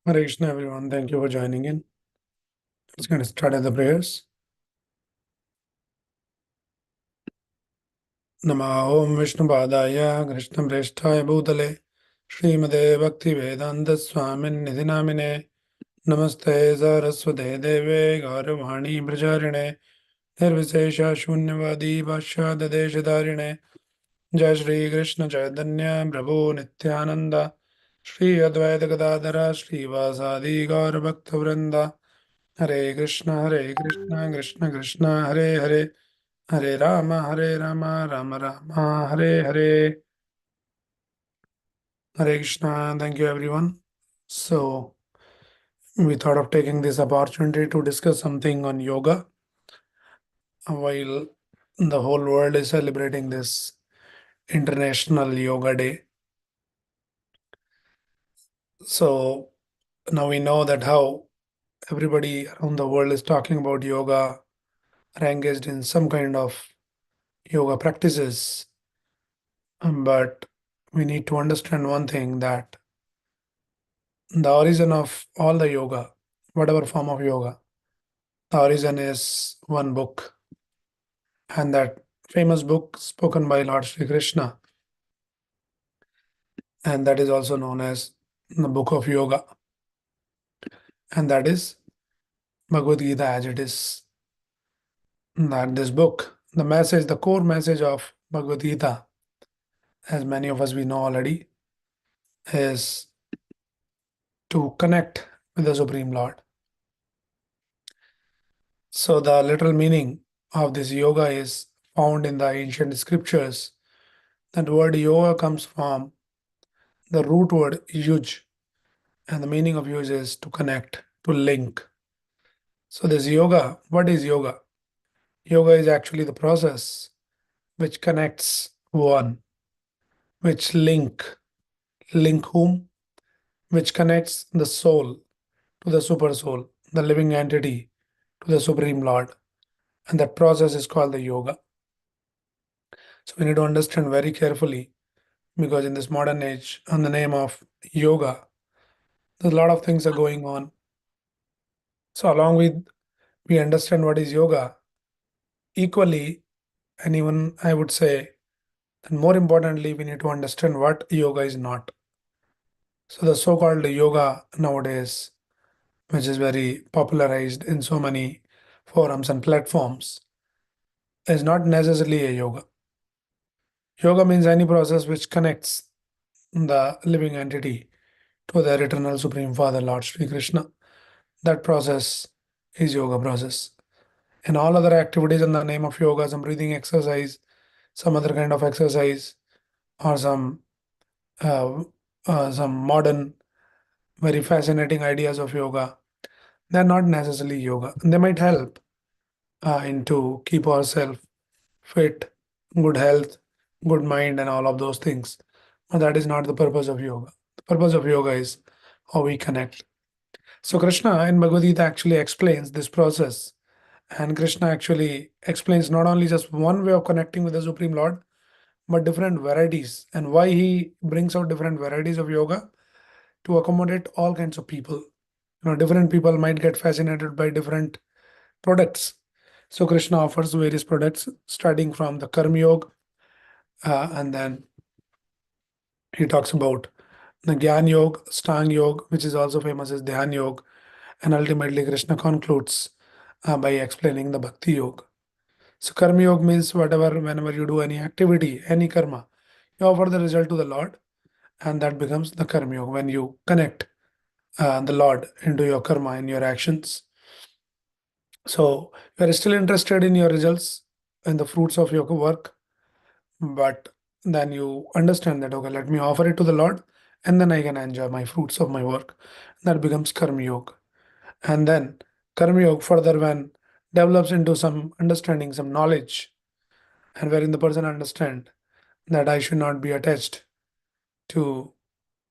Hare Krishna, everyone. Thank you for joining in. Let's get started the prayers. Nama Om Vishnu Padaya Krishna Preshthaya Bhutale Srimade Bhakti Vedanta Swamin Nidhinamine Namaste Saraswate Deve Gauravani Brajarine Nirvisesha Shunyavadi Bhashya Deshadarine Jai Shri Krishna Chaitanya Prabhu Nityananda Shri Advaita Gadadhara Shri Vasadi Gaur Bhakta Vrinda Hare Krishna, Krishna Krishna, Hare Hare, Hare Rama, Rama Rama, Hare Hare. Hare Krishna. Thank you, everyone. So, we thought of taking this opportunity to discuss something on yoga while the whole world is celebrating this International Yoga Day. So, now we know that how everybody around the world is talking about yoga, are engaged in some kind of yoga practices. But we need to understand one thing that the origin of all the yoga, whatever form of yoga, the origin is one book, and that famous book spoken by Lord Sri Krishna, and that is also known as the Book of Yoga, and that is Bhagavad Gita as it is. That this book, the message, the core message of Bhagavad Gita, as many of us we know already, is to connect with the Supreme Lord. So the literal meaning of this yoga is found in the ancient scriptures. That word yoga comes from the root word yuj, and the meaning of yuj is to connect, to link. So this yoga, what is yoga? Yoga is actually the process which connects one, which link whom? Which connects the soul to the super soul, the living entity to the Supreme Lord. And that process is called the yoga. So we need to understand very carefully because in this modern age, on the name of yoga, there's a lot of things are going on. So along with we understand what is yoga, equally, and even I would say, and more importantly, we need to understand what yoga is not. So the so-called yoga nowadays, which is very popularized in so many forums and platforms, is not necessarily a yoga. Yoga means any process which connects the living entity to their eternal Supreme Father, Lord Sri Krishna. That process is yoga process. And all other activities in the name of yoga, some breathing exercise, some other kind of exercise, or uh, some modern, very fascinating ideas of yoga, they're not necessarily yoga. They might help into keep ourselves fit, good health, good mind, and all of those things. But that is not the purpose of yoga. The purpose of yoga is how we connect. So Krishna in Bhagavad Gita actually explains this process. And Krishna actually explains not only just one way of connecting with the Supreme Lord, but different varieties. And why he brings out different varieties of yoga to accommodate all kinds of people. Different people might get fascinated by different products. So Krishna offers various products, starting from the Karma Yoga, and then he talks about the Gyan Yoga, Stang Yoga, which is also famous as Dhyan Yoga, and ultimately Krishna concludes by explaining the Bhakti Yoga. So Karma Yoga means whatever, whenever you do any activity, any karma, you offer the result to the Lord, and that becomes the Karma Yoga when you connect the Lord into your karma and your actions. So you are still interested in your results and the fruits of your work, but then you understand that, okay, let me offer it to the Lord, and then I can enjoy my fruits of my work. That becomes Karma Yoga. And then Karma Yoga further when develops into some understanding, some knowledge, and wherein the person understand that I should not be attached to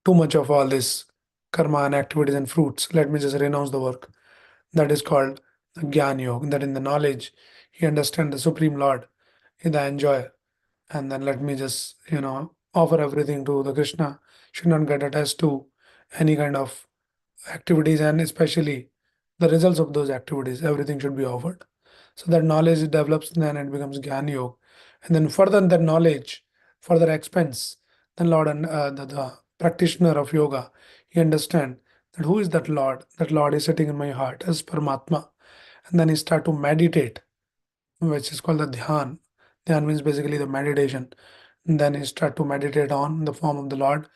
too much of all this karma and activities and fruits. Let me just renounce the work. That is called Gyan Yoga. That in the knowledge, he understand the Supreme Lord, he the enjoyer. And then let me just, offer everything to the Krishna. Should not get attached to any kind of activities and especially the results of those activities. Everything should be offered. So that knowledge develops, then it becomes Gyan Yoga. And then further that knowledge, further expense, then Lord and the practitioner of yoga, he understand that who is that Lord? That Lord is sitting in my heart as Paramatma. And then he start to meditate, which is called the dhyan. Dhyan means basically the meditation. And then he start to meditate on the form of the Lord,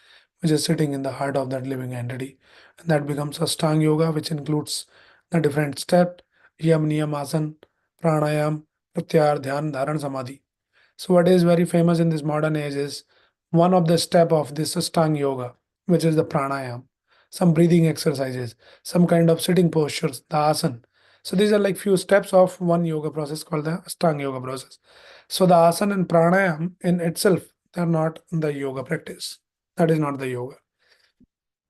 which is sitting in the heart of that living entity. And that becomes Ashtanga Yoga, which includes the different steps, Yam, Niyam, Asan, Pranayam, Pratyahar, Dhyan, Dharan, Samadhi. So what is very famous in this modern age is one of the step of this Ashtanga Yoga, which is the pranayam, some breathing exercises, some kind of sitting postures, the asana. So these are like few steps of one yoga process called the Ashtanga Yoga process. So the asana and pranayam in itself, they are not the yoga practice. That is not the yoga.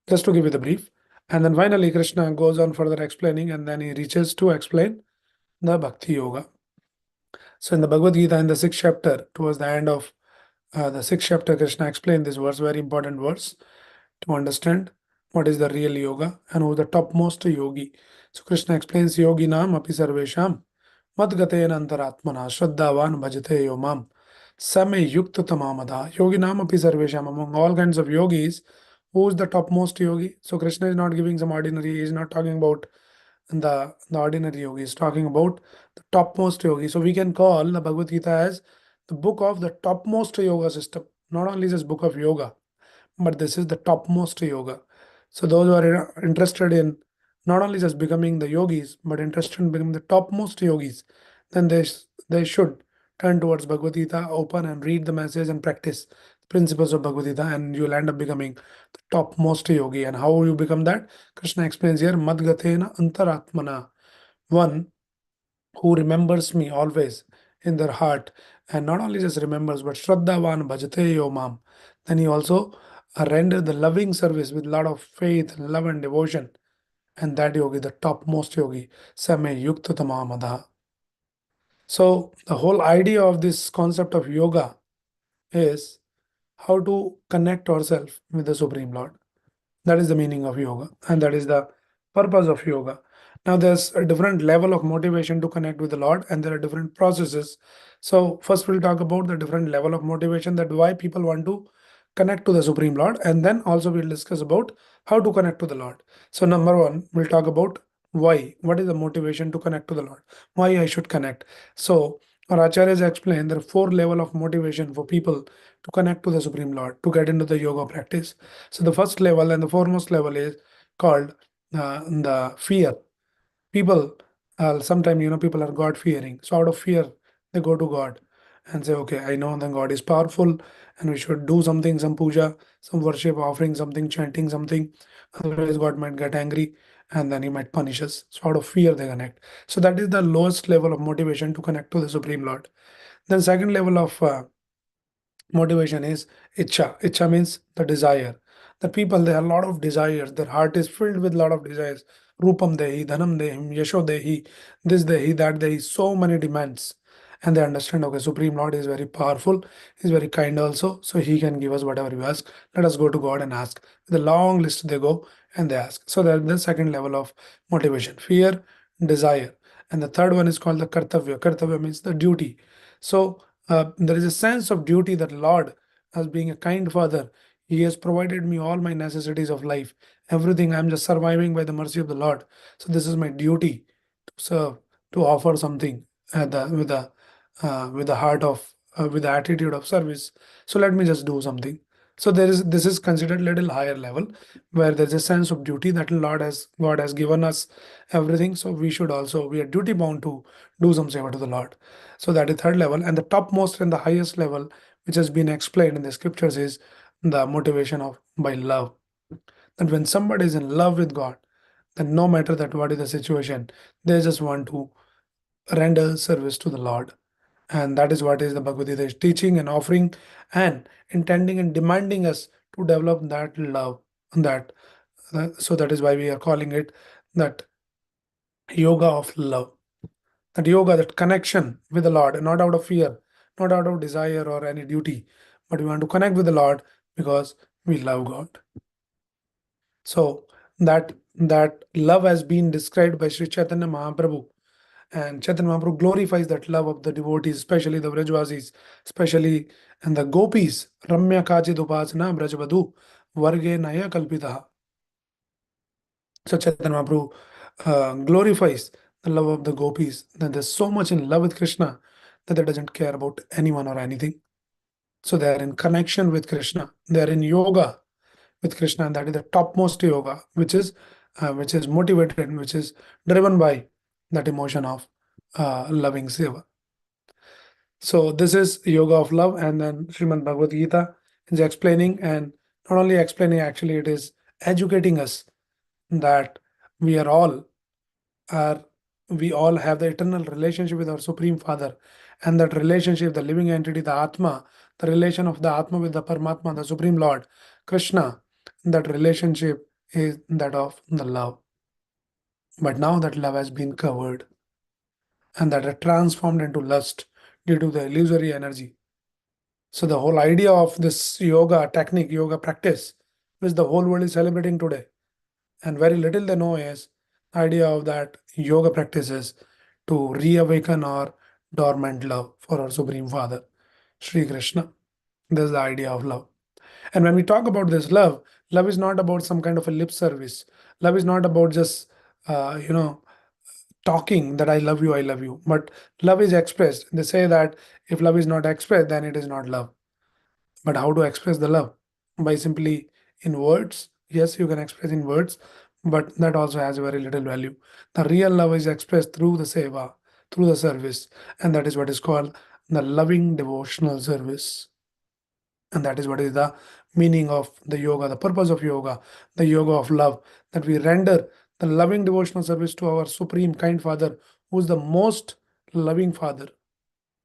Just to give you the brief. And then finally, Krishna goes on further explaining, and then he reaches to explain the Bhakti Yoga. So in the Bhagavad Gita, in the sixth chapter, towards the end of the sixth chapter, Krishna explained this verse, very important verse to understand what is the real yoga and who is the topmost yogi. So Krishna explains yogi nam api sarvesham madgatena antaratmana shraddhavan bhajate yomam same yukta tamamada. Yogi nam api sarvesham, among all kinds of yogis, who is the topmost yogi? So Krishna is not giving some ordinary, he is not talking about the ordinary yogi, is talking about the topmost yogi. So we can call the Bhagavad Gita as the book of the topmost yoga system. Not only this book of yoga, but this is the topmost yoga. So those who are interested in not only just becoming the yogis, but interested in becoming the topmost yogis, then they should turn towards Bhagavad Gita, open and read the message and practice principles of Bhagavad Gita, and you'll end up becoming the topmost yogi. And how you become that? Krishna explains here, Madgatena Antaratmana, one who remembers me always in their heart, and not only just remembers, but Shraddhavan Bhajate Yomam. Then he also render the loving service with a lot of faith, love, and devotion. And that yogi, the topmost yogi, Same Yukta Tamamada. So the whole idea of this concept of yoga is how to connect ourselves with the Supreme Lord. That is the meaning of yoga, and that is the purpose of yoga. Now, there's a different level of motivation to connect with the Lord, and there are different processes. So, first, we'll talk about the different level of motivation, that why people want to connect to the Supreme Lord, and then also we'll discuss about how to connect to the Lord. So, number one, we'll talk about why. What is the motivation to connect to the Lord? Why I should connect? So, our acharyas explain there are four level of motivation for people to connect to the Supreme Lord, to get into the yoga practice. So the first level and the foremost level is called the fear. People, sometimes people are God fearing. So out of fear, they go to God and say, okay, I know that God is powerful, and we should do something, some puja, some worship, offering something, chanting something. Otherwise, God might get angry and then He might punish us. So out of fear, they connect. So that is the lowest level of motivation to connect to the Supreme Lord. Then second level of motivation is icha. Icha means the desire. The people, they have a lot of desires. Their heart is filled with a lot of desires. Rupam dehi, dhanam dehi, yasho dehi, this dehi, that dehi, so many demands. And they understand, okay, Supreme Lord is very powerful, He's very kind also, so He can give us whatever we ask. Let us go to God and ask. With a long list, they go and they ask. So that's the second level of motivation, fear, desire. And the third one is called the kartavya. Kartavya means the duty. So there is a sense of duty that Lord, as being a kind father, He has provided me all my necessities of life. Everything, I'm just surviving by the mercy of the Lord. So this is my duty to serve, to offer something with the heart of with the attitude of service. So let me just do something. So this is considered little higher level, where there's a sense of duty that God has given us everything. So we are duty bound to do some seva to the Lord. So that is third level. And the topmost and the highest level, which has been explained in the scriptures, is the motivation of by love. That when somebody is in love with God, then no matter that what is the situation, they just want to render service to the Lord. And that is what is the Bhagavad Gita is teaching and offering and intending and demanding us to develop that love. That so that is why we are calling it that yoga of love. That yoga, that connection with the Lord, not out of fear, not out of desire or any duty, but we want to connect with the Lord because we love God. So That love has been described by Sri Chaitanya Mahaprabhu, and Chaitanya Mahaprabhu glorifies that love of the devotees, especially the Vrajvasis, especially and the gopis. Ramya Kachid Upasana Brajavadu Varge Naya Kalpitaha. So Chaitanya Mahaprabhu glorifies the love of the gopis, that they're so much in love with Krishna that they doesn't care about anyone or anything. So they are in connection with Krishna. They are in yoga with Krishna, and that is the topmost yoga, which is motivated, which is driven by that emotion of loving seva. So this is yoga of love, and then Srimad Bhagavad Gita is explaining, and not only explaining, actually it is educating us that we are all are we all have the eternal relationship with our Supreme Father, and that relationship, the living entity, the Atma, the relation of the Atma with the Paramatma, the Supreme Lord, Krishna, that relationship is that of the love. But now that love has been covered and that are transformed into lust due to the illusory energy. So the whole idea of this yoga technique, yoga practice, which the whole world is celebrating today, and very little they know is idea of that yoga practices to reawaken our dormant love for our Supreme Father, Sri Krishna. This is the idea of love. And when we talk about this love, love is not about some kind of a lip service. Love is not about just talking that I love you. But love is expressed. They say that if love is not expressed, then it is not love. But how to express the love? By simply in words. Yes, you can express in words, but that also has very little value. The real love is expressed through the seva, through the service, and that is what is called the loving devotional service. And that is what is the meaning of the yoga, the purpose of yoga, the yoga of love, that we render the loving devotional service to our Supreme Kind Father, who is the most loving Father,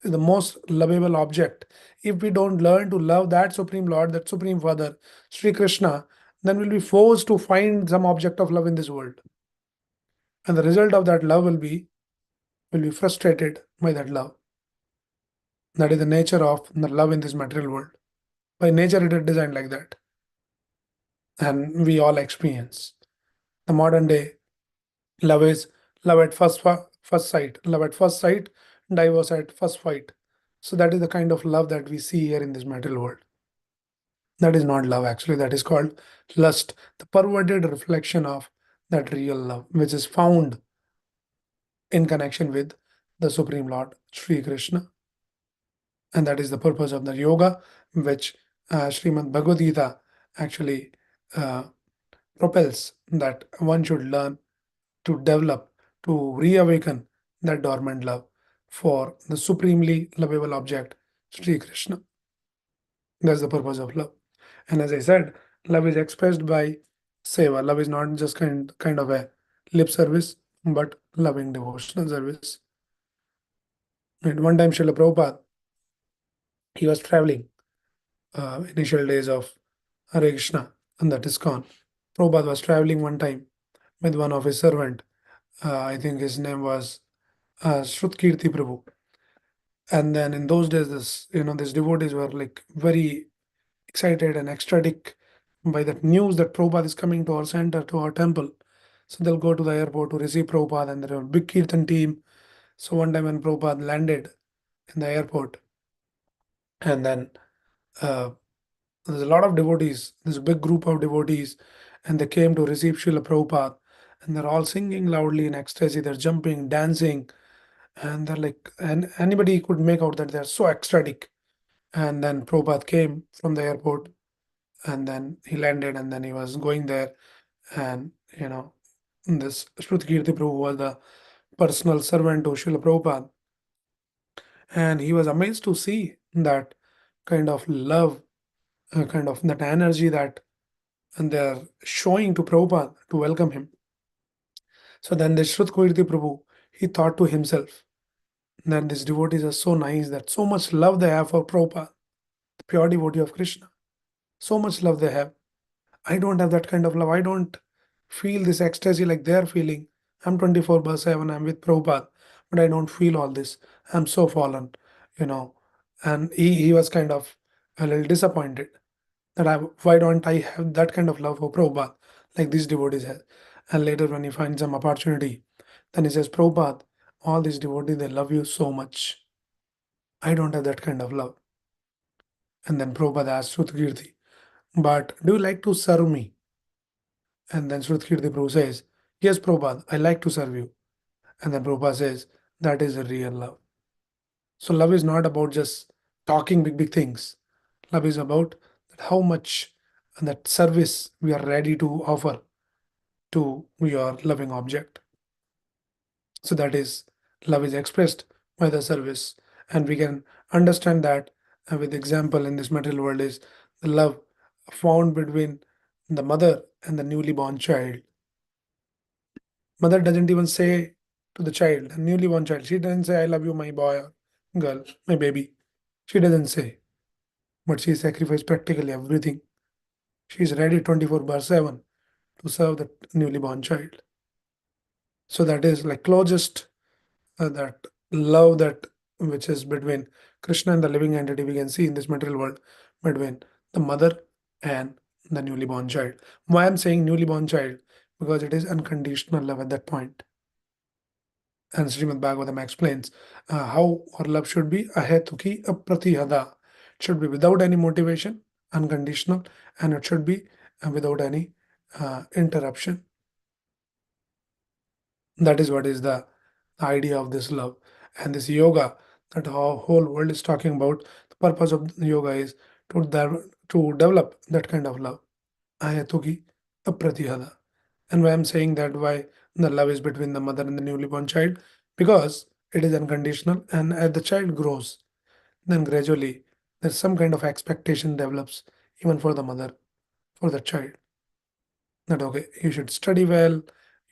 the most lovable object. If we don't learn to love that Supreme Lord, that Supreme Father, Sri Krishna, then we'll be forced to find some object of love in this world. And the result of that love will be frustrated by that love. That is the nature of the love in this material world. By nature, it is designed like that. And we all experience. The modern day love is love at first sight, love at first sight, divorce at first fight. So that is the kind of love that we see here in this material world. That is not love, actually. That is called lust, the perverted reflection of that real love, which is found in connection with the Supreme Lord, Sri Krishna. And that is the purpose of the yoga, which Srimad Bhagavad Gita actually uh, propels that one should learn to develop, to reawaken that dormant love for the supremely lovable object, Sri Krishna. That's the purpose of love. And as I said, love is expressed by seva. Love is not just kind of a lip service, but loving devotional service. And one time, Srila Prabhupada, he was traveling initial days of Hare Krishna and that is gone. Prabhupada was traveling one time with one of his servant. I think his name was Shrutkirti Prabhu. And then in those days, these devotees were like very excited and ecstatic by that news that Prabhupada is coming to our center, to our temple. So they'll go to the airport to receive Prabhupada, and there are a big Kirtan team. So one time when Prabhupada landed in the airport, and then uh, there's a lot of devotees, there's a big group of devotees, and they came to receive Srila Prabhupada, and they're all singing loudly in ecstasy, they're jumping, dancing, and they're like, and anybody could make out that they're so ecstatic. And then Prabhupada came from the airport, and then he landed, and then he was going there, and this Shrutikirti Prabhu was the personal servant to Srila Prabhupada, and he was amazed to see that kind of love, kind of that energy that and they're showing to Prabhupada to welcome him. So then the Shrutikirti Prabhu, he thought to himself that these devotees are so nice, that so much love they have for Prabhupada, the pure devotee of Krishna. So much love they have. I don't have that kind of love. I don't feel this ecstasy like they're feeling. I'm 24 by 7, I'm with Prabhupada, but I don't feel all this. I'm so fallen, you know. And he was kind of a little disappointed that why don't I have that kind of love for Prabhupada? like these devotees have. And later, when he finds some opportunity, then he says, Prabhupada, all these devotees, they love you so much. I don't have that kind of love. And then Prabhupada asks Srutkirti, but do you like to serve me? And then Srutkirti Prabhu says, yes, Prabhupada, I like to serve you. And then Prabhupada says, that is a real love. So love is not about just talking big, big things. Love is about how much that service we are ready to offer to your loving object. So that is love is expressed by the service. And we can understand that with example in this material world is the love found between the mother and the newly born child. Mother doesn't even say to the child, the newly born child, she doesn't say, I love you, my boy or girl, my baby. She doesn't say, but she sacrificed practically everything. She is ready 24/7 to serve the newly born child. So that is like closest that love that which is between Krishna and the living entity we can see in this material world between the mother and the newly born child. Why I'm saying newly born child? Because it is unconditional love at that point. And Srimad Bhagavatam explains how our love should be ahetuki apratihada. It should be without any motivation, unconditional, and it should be without any interruption. That is what is the idea of this love and this yoga that our whole world is talking about. The purpose of yoga is to develop that kind of love. Ayatuki apratihada. And why I'm saying that why the love is between the mother and the newly born child, because it is unconditional, and as the child grows, then gradually there's some kind of expectation develops even for the mother, for the child, that okay, you should study well,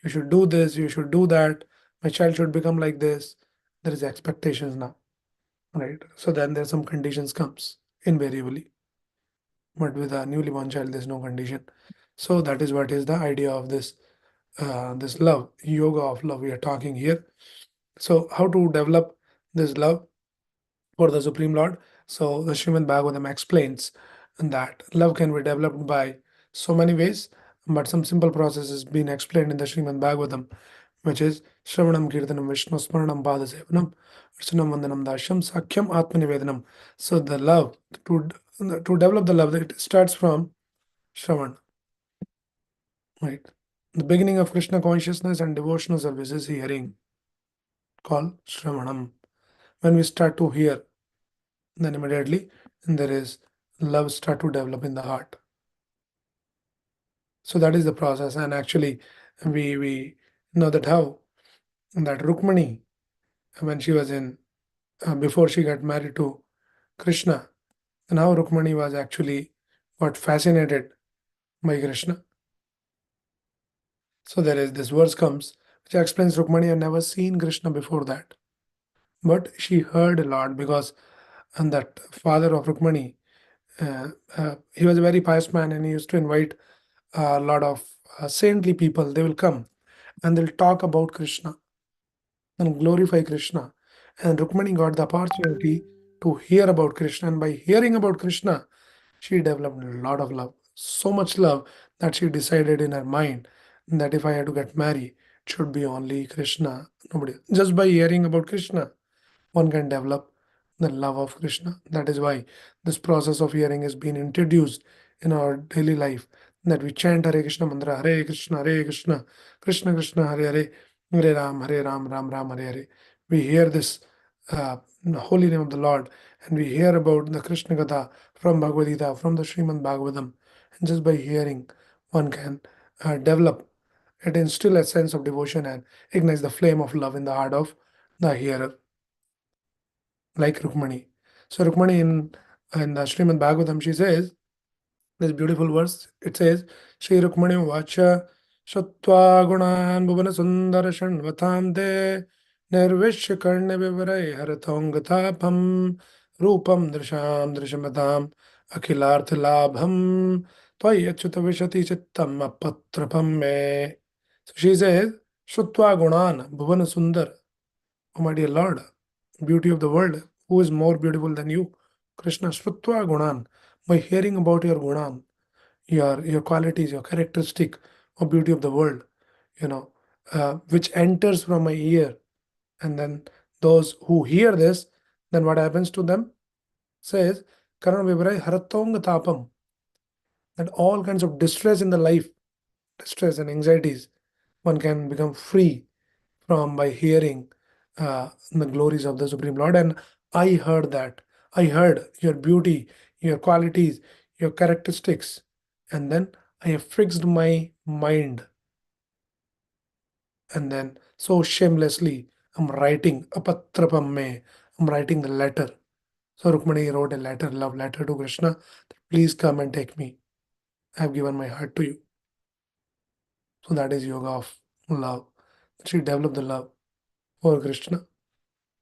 you should do this, you should do that, my child should become like this. There is expectations now, right? So then there's some conditions comes invariably, but with a newly born child there's no condition. So that is what is the idea of this love, yoga of love we are talking here. So how to develop this love for the Supreme Lord? So the Srimad Bhagavatam explains that love can be developed by so many ways, but some simple process has been explained in the Srimad Bhagavatam, which is Shravanam Kirtanam Vishnu Smaranam Padasevanam Archanam Vandanam Dashyam Sakyam Atmanivedanam. So the love to develop the love, it starts from Shravan, right? The beginning of Krishna consciousness and devotional service is hearing, called Shravanam. When we start to hear, then immediately there is love start to develop in the heart. So that is the process. And actually, we know that how that Rukmani, when she was in before she got married to Krishna, and how Rukmani was actually got fascinated by Krishna. So there is this verse comes which explains Rukmani had never seen Krishna before that, but she heard a lot because and that father of Rukmani, he was a very pious man and he used to invite a lot of saintly people. They will come and they'll talk about Krishna and glorify Krishna. And Rukmani got the opportunity to hear about Krishna, and by hearing about Krishna, she developed a lot of love, so much love that she decided in her mind that if I had to get married, it should be only Krishna, nobody. Just by hearing about Krishna, one can develop the love of Krishna. That is why this process of hearing has been introduced in our daily life. That we chant Hare Krishna mantra, Hare Krishna, Krishna Krishna, Hare Hare, Hare Ram, Ram Ram, Hare Hare. We hear this the holy name of the Lord, and we hear about the Krishna Gatha from Bhagavad Gita, from the Srimad Bhagavatam. And just by hearing, one can develop it, instill a sense of devotion and ignite the flame of love in the heart of the hearer, like Rukmani. So Rukmani in the Srimad Bhagavatam, she says this beautiful verse. It says, Shri Rukmani Vacha Shatva Gunan Bhuvana Sundara Shanvatam De Nirvishya Karna Vivarai Haratong Rupam Drisham Drishamatam Akhilarth Labham Tvai Achyuta Vishati Chittam Apatrapam Me. So she says, Shatva Gunan Bhuvana Sundar. Oh my dear Lord, beauty of the world, who is more beautiful than you? Krishna Shrutva Gunan. By hearing about your Gunan, your qualities, your characteristic or beauty of the world, you know, which enters from my ear. And then those who hear this, then what happens to them says, Karan Vibrai Haratong Tapam, that all kinds of distress in the life, distress and anxieties, one can become free from by hearing the glories of the Supreme Lord. And I heard that. I heard your beauty, your qualities, your characteristics. And then I have fixed my mind. And then so shamelessly, I'm writing a patrapam me. I'm writing the letter. So Rukmani wrote a letter, love letter to Krishna. Please come and take me. I have given my heart to you. So that is yoga of love. She developed the love for Krishna.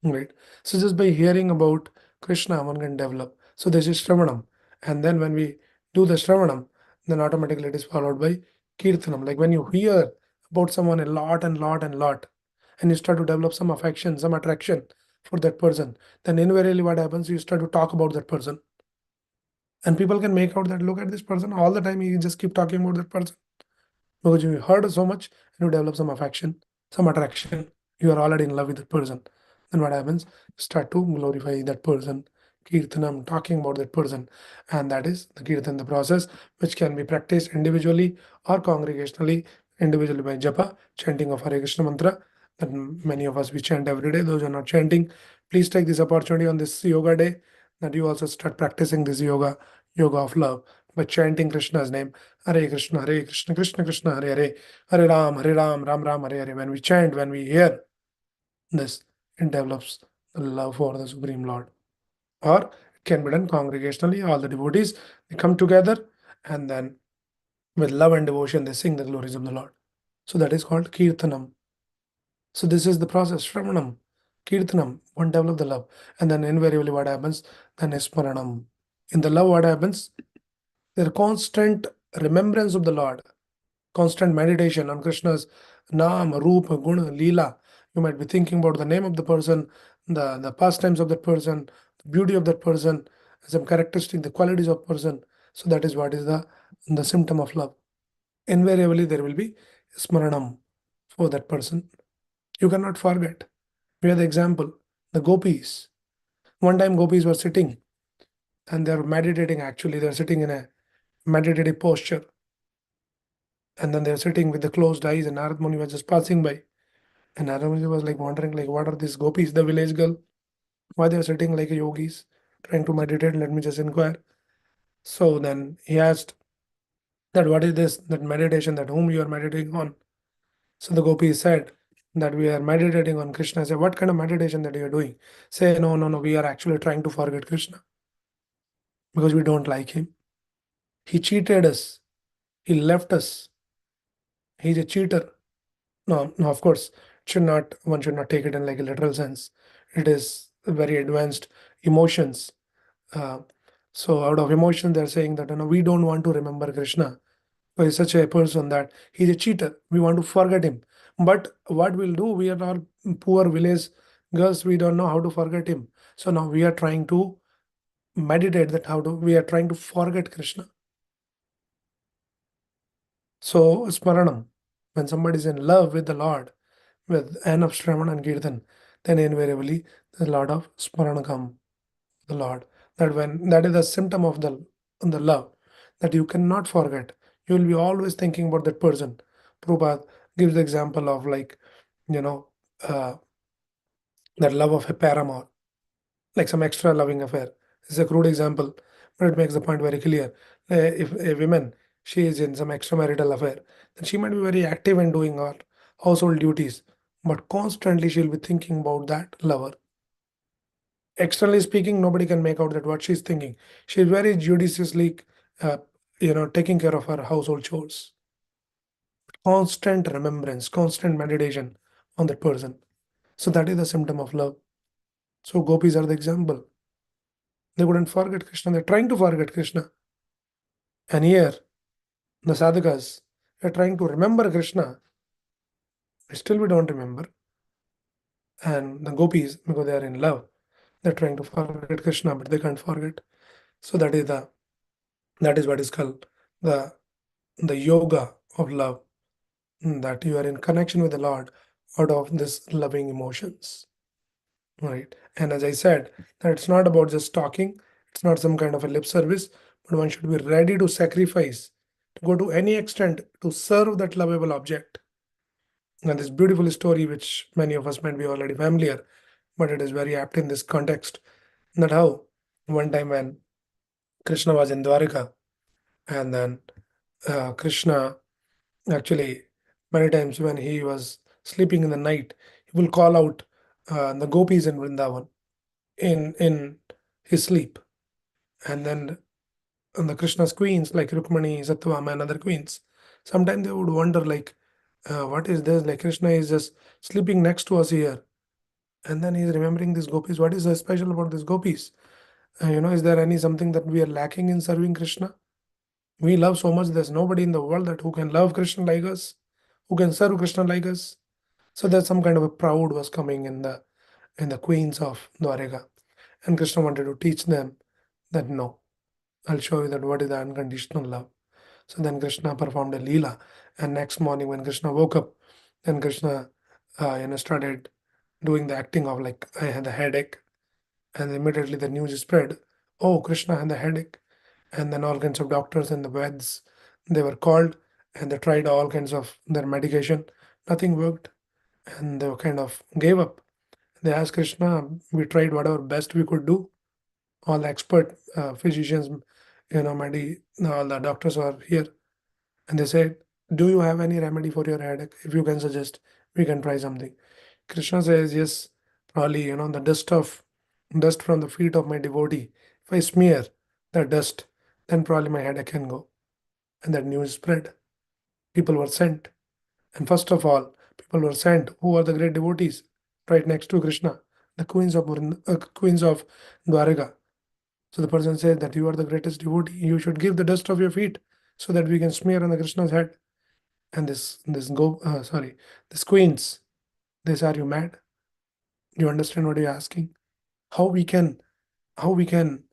Right. So just by hearing about Krishna, one can develop. So this is Shravanam. And then when we do the Shravanam, then automatically it is followed by Kirtanam. Like when you hear about someone a lot and lot and lot, and you start to develop some affection, some attraction for that person, then invariably what happens, you start to talk about that person. And people can make out that look at this person all the time, you just keep talking about that person. Because you heard so much and you develop some affection, some attraction, you are already in love with that person. Then what happens? You start to glorify that person, kirtanam, talking about that person. And that is the kirtan, the process which can be practiced individually or congregationally, individually by japa, chanting of Hare Krishna mantra. That many of us we chant every day. Those who are not chanting, please take this opportunity on this yoga day that you also start practicing this yoga of love by chanting Krishna's name. Hare Krishna, Hare Krishna, Krishna Krishna, Hare Hare, Hare Ram, Ram Ram, Hare Hare. When we chant, when we hear this, it develops the love for the Supreme Lord. Or it can be done congregationally. All the devotees they come together and then with love and devotion they sing the glories of the Lord. So that is called Kirtanam. So this is the process, Shravanam, Kirtanam, one develop the love. And then invariably what happens? Then Smaranam. In the love, what happens? There constant remembrance of the Lord, constant meditation on Krishna's Naam, Rupa, Guna, Leela. You might be thinking about the name of the person, the pastimes of that person, the beauty of that person, some characteristic, the qualities of person. So that is what is the symptom of love. Invariably, there will be smaranam for that person. You cannot forget. We have the example, the gopis. One time gopis were sitting and they were meditating actually. They're sitting in a meditative posture. And then they're sitting with the closed eyes, and Narad Muni was just passing by. And Narad Muni was like wondering, like, what are these gopis, the village girl? Why they're sitting like yogis, trying to meditate? Let me just inquire. So then he asked that what is this, that meditation, that whom you are meditating on? So the gopis said that we are meditating on Krishna. I said, what kind of meditation that you are doing? Say, no, no, no, we are actually trying to forget Krishna because we don't like him. He cheated us. He left us. He's a cheater. No, no, of course, one should not take it in like a literal sense. It is very advanced emotions. Uh, so out of emotion, they're saying that we don't want to remember Krishna. But he's such a person that he's a cheater. We want to forget him. But what we'll do, we are all poor village girls, we don't know how to forget him. So now we are trying to meditate that we are trying to forget Krishna. So Smaranam, when somebody is in love with the Lord, with enough Shravan and Kirtan, then invariably the Lord of Smarana come, the Lord. That is the symptom of the love that you cannot forget. You will be always thinking about that person. Prabhupada gives the example of like, you know, uh, that love of a paramour, like some extra loving affair. It's a crude example, but it makes the point very clear. If a woman she is in some extramarital affair, then she might be very active in doing her household duties, but constantly she'll be thinking about that lover. Externally speaking, nobody can make out that what she's thinking. She's very judiciously, uh, taking care of her household chores. Constant remembrance, constant meditation on that person. So that is the symptom of love. So gopis are the example. They couldn't forget Krishna. They're trying to forget Krishna. And here, the sadhakas are trying to remember Krishna. Still, we don't remember. And the gopis, because they are in love, they're trying to forget Krishna, but they can't forget. So that is what is called the the yoga of love. that you are in connection with the Lord out of this loving emotions, right? And as I said, that it's not about just talking, it's not some kind of a lip service, but one should be ready to sacrifice, to go to any extent to serve that lovable object. And this beautiful story, which many of us might be already familiar, but it is very apt in this context. That how one time when Krishna was in Dwarika, and then Krishna actually many times when he was sleeping in the night, he will call out the gopis in Vrindavan in his sleep, and then the Krishna's queens like Rukmani, Satyabhama, and other queens. Sometimes they would wonder like, what is this? Like Krishna is just sleeping next to us here, and then he's remembering these gopis. What is so special about these gopis? Is there any something that we are lacking in serving Krishna? We love so much. There's nobody in the world that who can love Krishna like us, who can serve Krishna like us. So there's some kind of a proud was coming in the queens of Dwarika, and Krishna wanted to teach them that no, I'll show you that what is the unconditional love. So then Krishna performed a leela, and next morning when Krishna woke up, then Krishna, started doing the acting of like I had a headache, and immediately the news spread. Oh, Krishna had a headache, and then all kinds of doctors and the vets they were called, and they tried all kinds of their medication. Nothing worked, and they kind of gave up. They asked Krishna, we tried whatever best we could do. All the expert physicians, all the doctors were here, and they said, "Do you have any remedy for your headache? If you can suggest, we can try something." Krishna says, "Yes, probably the dust from the feet of my devotee. If I smear the dust, then probably my headache can go." And that news spread. People were sent, and first of all, people were sent who are the great devotees right next to Krishna, the queens of Dwaraka. So the person said that you are the greatest devotee. You should give the dust of your feet so that we can smear on the Krishna's head. And this queens, this are you mad? You understand what you're asking? How we can, how we can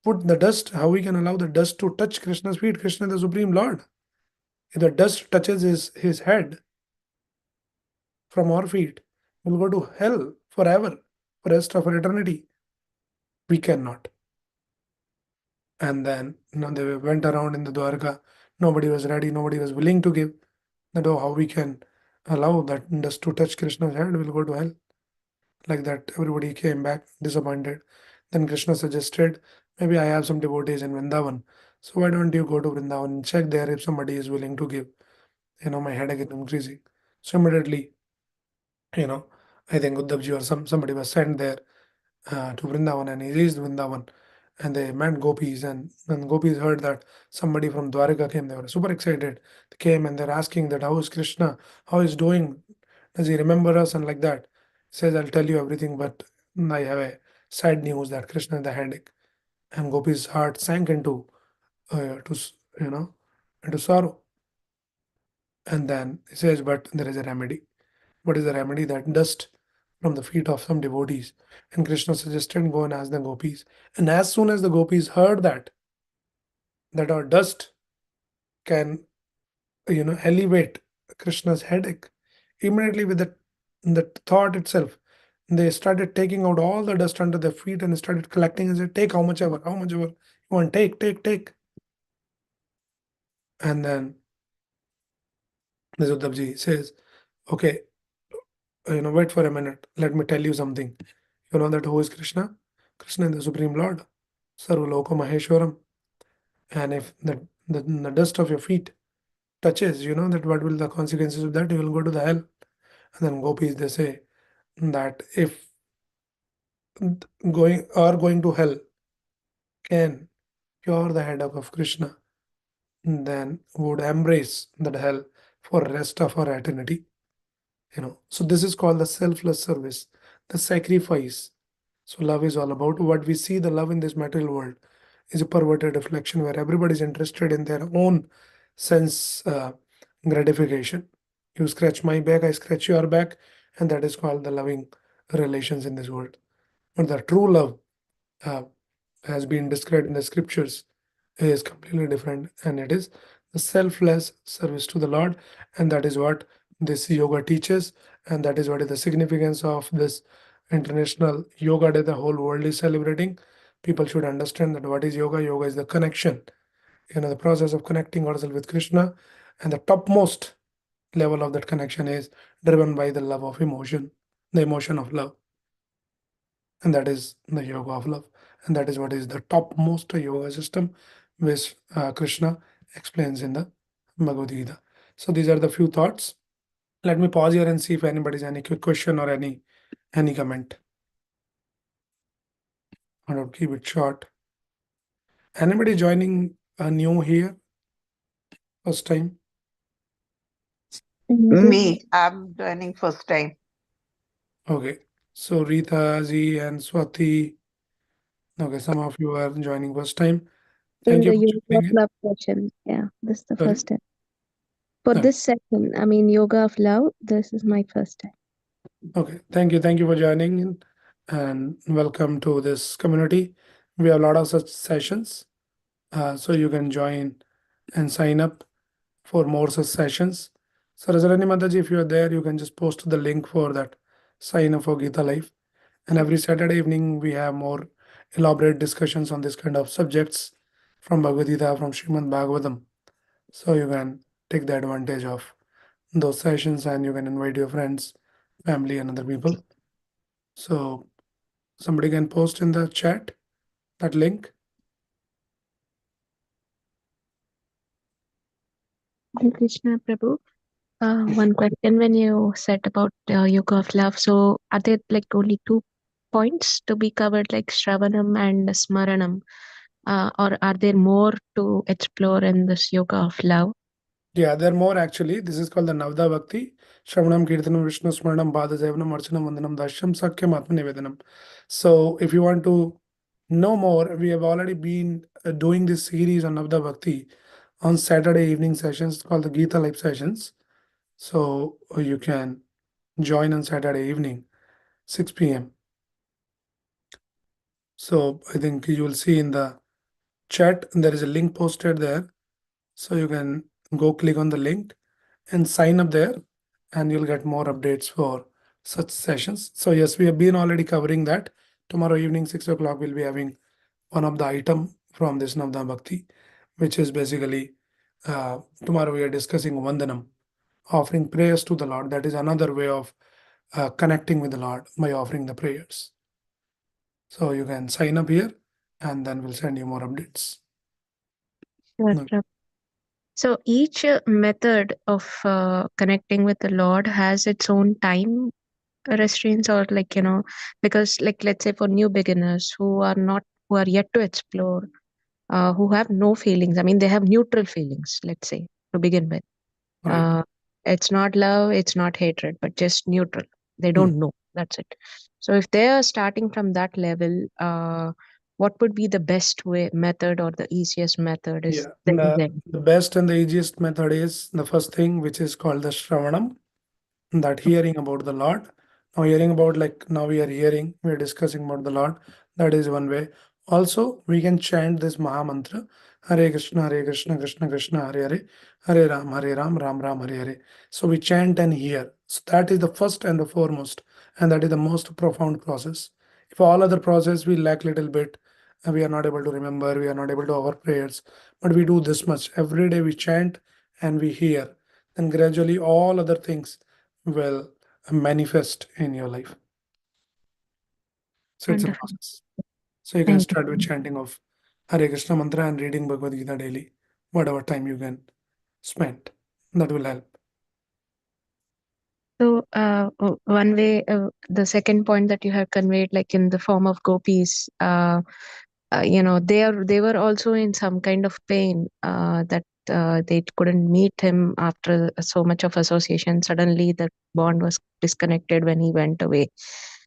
put the dust? How we can allow the dust to touch Krishna's feet? Krishna, the supreme Lord. If the dust touches his head from our feet, we'll go to hell forever, for rest of our eternity. We cannot. And then they went around in the Dwarka. Nobody was ready. Nobody was willing to give. That oh, how we can allow that dust to touch Krishna's head? We'll go to hell. Like that, everybody came back disappointed. Then Krishna suggested, maybe I have some devotees in Vrindavan. So why don't you go to Vrindavan and check there if somebody is willing to give? My headache is increasing. So immediately, you know, I think Uddhavji or somebody was sent there to Vrindavan, and he reached Vrindavan, and they met gopis, and when gopis heard that somebody from Dwarika came, they were super excited. They came and they're asking that how is Krishna, how is doing, does he remember us, and like that. He says, I'll tell you everything, but I have a sad news that Krishna had a headache, and Gopi's heart sank to into sorrow. And then he says, but there is a remedy. What is the remedy? That dust from the feet of some devotees. And Krishna suggested, go and ask the gopis. And as soon as the gopis heard that our dust can, elevate Krishna's headache, immediately with the thought itself, they started taking out all the dust under their feet and started collecting and said, take how much ever you want, take. And then Nizudabji says, okay, wait for a minute. Let me tell you something. You know that who is Krishna? Krishna is the Supreme Lord, Sarvaloka Maheshwaram. And if the dust of your feet touches, you know that what will the consequences of that? You will go to the hell. And then gopis they say that if going to hell can cure the headache of Krishna, then would embrace that hell for rest of our eternity. So this is called the selfless service, the sacrifice. So love is all about what we see the love in this material world is a perverted reflection where everybody is interested in their own sense gratification. You scratch my back, I scratch your back, and that is called the loving relations in this world. But the true love uh, has been described in the scriptures is completely different, and it is the selfless service to the Lord. And that is what this yoga teaches. And that is what is the significance of this International Yoga Day the whole world is celebrating. People should understand that what is yoga? Yoga is the connection, the process of connecting ourselves with Krishna. And the topmost level of that connection is driven by the love of emotion, the emotion of love. And that is the yoga of love. And that is what is the topmost yoga system, which Krishna explains in the Bhagavad Gita. So these are the few thoughts. Let me pause here and see if anybody's any quick question or any comment. I will keep it short. Anybody joining new here first time? Me, I'm joining first time. Okay. So Rita, Z, and Swati. Okay, some of you are joining first time. In Thank you the for yoga tuning in. club session. Yeah, this is the Sorry. first time. For Okay. this session, I mean, yoga of love, this is my first time. Okay. Thank you. Thank you for joining in and welcome to this community. We have a lot of such sessions. So you can join and sign up for more such sessions. So Rajarani Mataji, if you are there, you can just post the link for that sign up for Gita Life. And every Saturday evening, we have more elaborate discussions on this kind of subjects from Bhagavad Gita, from Srimad Bhagavatam. So you can take the advantage of those sessions and you can invite your friends, family, and other people. So somebody can post in the chat that link. Hare Krishna Prabhu. One question when you said about yoga of love. So, are there like only 2 points to be covered, like Shravanam and Smaranam? Or are there more to explore in this yoga of love? Yeah, there are more actually. This is called the Navda Bhakti. Shravanam, Kirtanam, Vishnu Smaranam, Bhada Sevanam, Archanam, Vandanam, Dashyam, Sakyam, Atma Nivedanam. So if you want to know more, we have already been doing this series on Navda Bhakti on Saturday evening sessions called the Gita Live sessions. So you can join on Saturday evening, 6 p.m. So I think you will see in the chat, there is a link posted there. So you can go click on the link and sign up there and you'll get more updates for such sessions. So yes, we have been already covering that. Tomorrow evening, 6 o'clock, we'll be having one of the item from this Navda Bhakti, which is basically tomorrow we are discussing Vandanam, offering prayers to the Lord. That is another way of connecting with the Lord by offering the prayers. So you can sign up here and then we'll send you more updates. Sure, Okay. Prabhu. So each method of connecting with the Lord has its own time restraints, or like, because like, let's say for new beginners who are yet to explore, who have no feelings. I mean, they have neutral feelings, let's say, to begin with. Right. It's not love, it's not hatred, but just neutral. They Hmm. don't know. That's it. So if they are starting from that level, what would be the best way method or the easiest method is Yeah. then? The best and the easiest method is the first thing, which is called the Shravanam, that hearing about the Lord. Now, hearing about, like now we are hearing, we are discussing about the Lord. That is one way. Also, we can chant this Maha Mantra, Hare Krishna, Krishna Krishna, Hare Hare, Hare Ram, Ram Ram, Hare Hare. So we chant and hear. So that is the first and the foremost, and that is the most profound process. If all other process we lack little bit, and we are not able to remember, we are not able to offer prayers, but we do this much every day. We chant and we hear. Then gradually all other things will manifest in your life. So it's a Wonderful. process. So you can Thank you. start with chanting of Hare Krishna mantra and reading Bhagavad Gita daily, whatever time you can spend. That will help. So, one way, the second point that you have conveyed, like in the form of gopis, they were also in some kind of pain, that they couldn't meet him after so much of association. Suddenly, the bond was disconnected when he went away.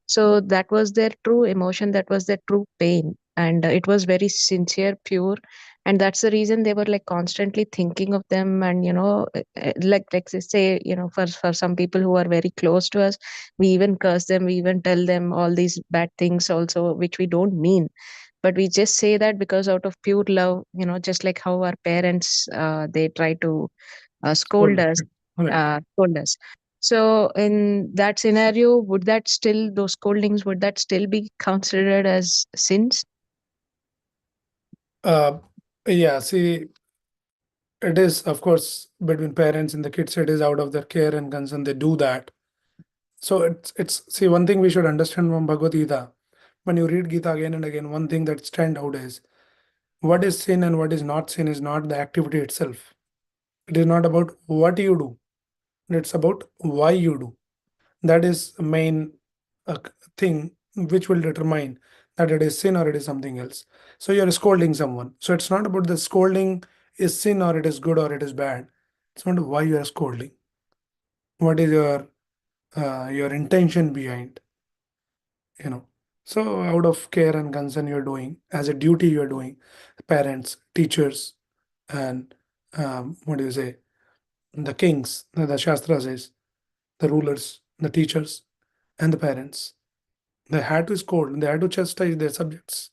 So that was their true emotion. That was their true pain, and it was very sincere, pure. And that's the reason they were like constantly thinking of them. And like they say, for some people who are very close to us, we even curse them, we even tell them all these bad things also, which we don't mean. but we just say that because out of pure love, just like how our parents, they try to Hold scold on. us, Right. scold us. So in that scenario, would that still, those scoldings, would that still be considered as sins? Uh, yeah, see, it is, of course, between parents and the kids, it is out of their care and concern. They do that. So see, one thing we should understand from Bhagavad Gita, when you read Gita again and again, one thing that stand out is what is sin and what is not sin is not the activity itself. It is not about what you do. It's about why you do. That is the main thing which will determine that it is sin or it is something else. So you're scolding someone. So it's not about the scolding is sin or it is good or it is bad. It's not why you are scolding. What is your intention behind, you know. So out of care and concern you're doing as a duty you're doing, parents, teachers, and what do you say, the kings, the Shastra says, the rulers, the teachers, and the parents. They had to scold, they had to chastise their subjects.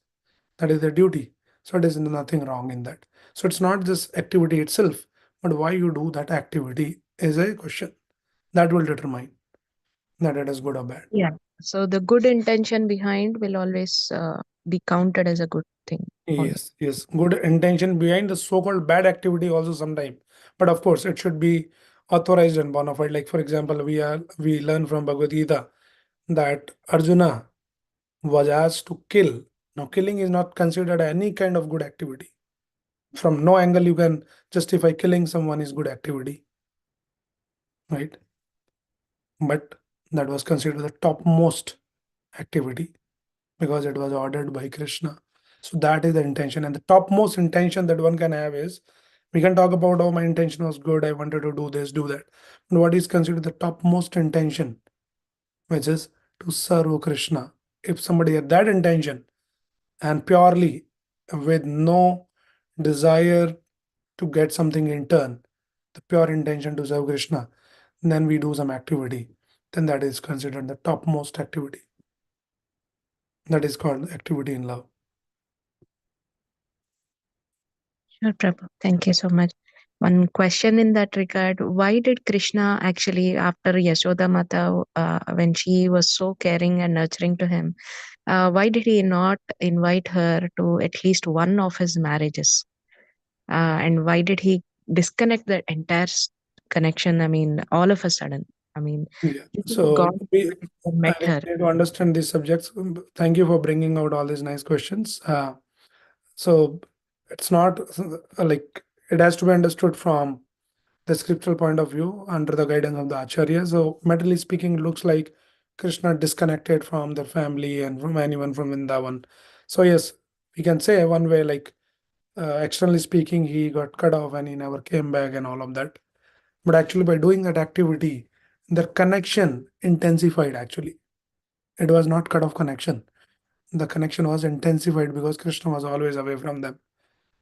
That is their duty. So there is nothing wrong in that. So it's not this activity itself, but why you do that activity is a question that will determine that it is good or bad. Yeah. So the good intention behind will always be counted as a good thing only. Yes, yes. Good intention behind the so-called bad activity also sometime. But of course, it should be authorized and bona fide. Like for example, we learn from Bhagavad Gita that Arjuna was asked to kill. Now, killing is not considered any kind of good activity. From no angle you can justify killing someone is good activity, right? But that was considered the topmost activity because it was ordered by Krishna. So that is the intention. And the topmost intention that one can have is we can talk about, oh, my intention was good, I wanted to do this, do that. But what is considered the topmost intention, which is to serve Krishna. If somebody had that intention and purely with no desire to get something in turn, the pure intention to serve Krishna, then we do some activity, then that is considered the topmost activity. That is called activity in love. Sure, Prabhu. Thank you so much. One question in that regard: why did Krishna actually, after Yashoda Mata, when she was so caring and nurturing to him, why did he not invite her to at least one of his marriages? And why did he disconnect the entire connection? I mean, all of a sudden. I mean, Yeah. this is a So god we, who I met think her. we need to understand these subjects. Thank you for bringing out all these nice questions. So it's not like it has to be understood from the scriptural point of view under the guidance of the Acharya. So materially speaking, it looks like Krishna disconnected from their family and from anyone from Vrindavan. So yes, we can say one way like externally speaking, he got cut off and he never came back and all of that. But actually, by doing that activity, their connection intensified. Actually, it was not cut off connection. The connection was intensified because Krishna was always away from them.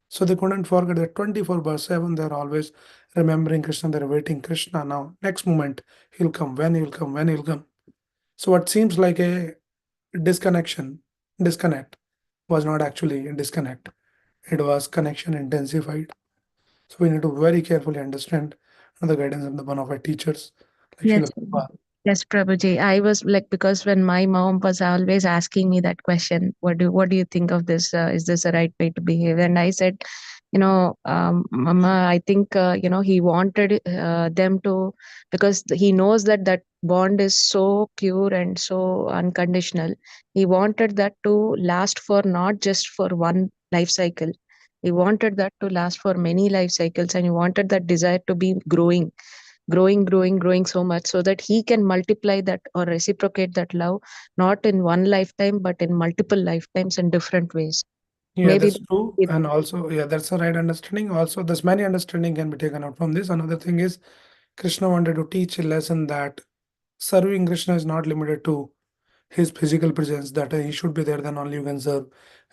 So they couldn't forget that 24 by 7, they're always remembering Krishna, they're waiting Krishna now. Next moment, he'll come, when he'll come, when he'll come. So what seems like a disconnection, disconnect, was not actually a disconnect. It was connection intensified. So we need to very carefully understand the guidance of the one of our teachers, like Yes, Srila Prabhupada. yes, Prabhuji. I was like, because when my mom was always asking me that question, what do you think of this? Is this the right way to behave? And I said, Mama, I think he wanted them to, because he knows that that bond is so pure and so unconditional. He wanted that to last for not just for one life cycle. He wanted that to last for many life cycles, and he wanted that desire to be growing so much so that he can multiply that or reciprocate that love, not in one lifetime but in multiple lifetimes in different ways. Yeah, Maybe that's true. And also, yeah, that's the right understanding. Also, there's many understanding can be taken out from this. Another thing is Krishna wanted to teach a lesson that serving Krishna is not limited to his physical presence, that he should be there, then only you can serve.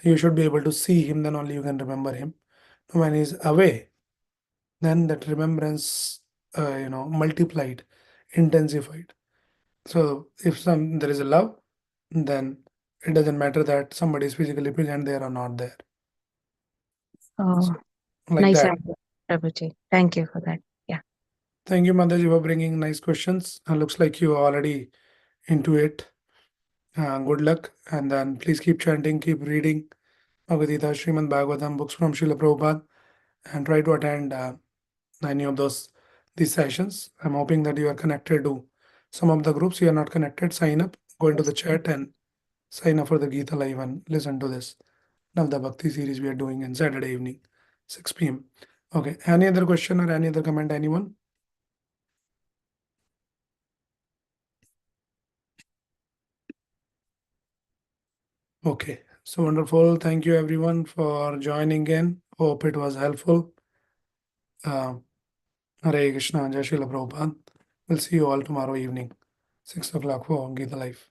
You should be able to see him, then only you can remember him. When he's away, then that remembrance, multiplied, intensified. So if there is a love, then it doesn't matter that somebody is physically present there or not there. Oh, So, like nice that. answer, Prabhuji. Thank you for that. Yeah. Thank you, Mataji, for bringing nice questions. Looks like you are already into it. Good luck. And then please keep chanting, keep reading Bhagavad Gita, Srimad Bhagavatam, books from Srila Prabhupada, and try to attend any of these sessions. I'm hoping that you are connected to some of the groups. You are not connected, sign up, go into the chat and sign up for the Gita Live and listen to this Navda Bhakti series we are doing on Saturday evening, 6 p.m. Okay. Any other question or any other comment, anyone? Okay. So wonderful. Thank you everyone for joining in. Hope it was helpful. Uh, Hare Krishna, Jai Srila Prabhupada. We'll see you all tomorrow evening, 6 o'clock for Gita Life.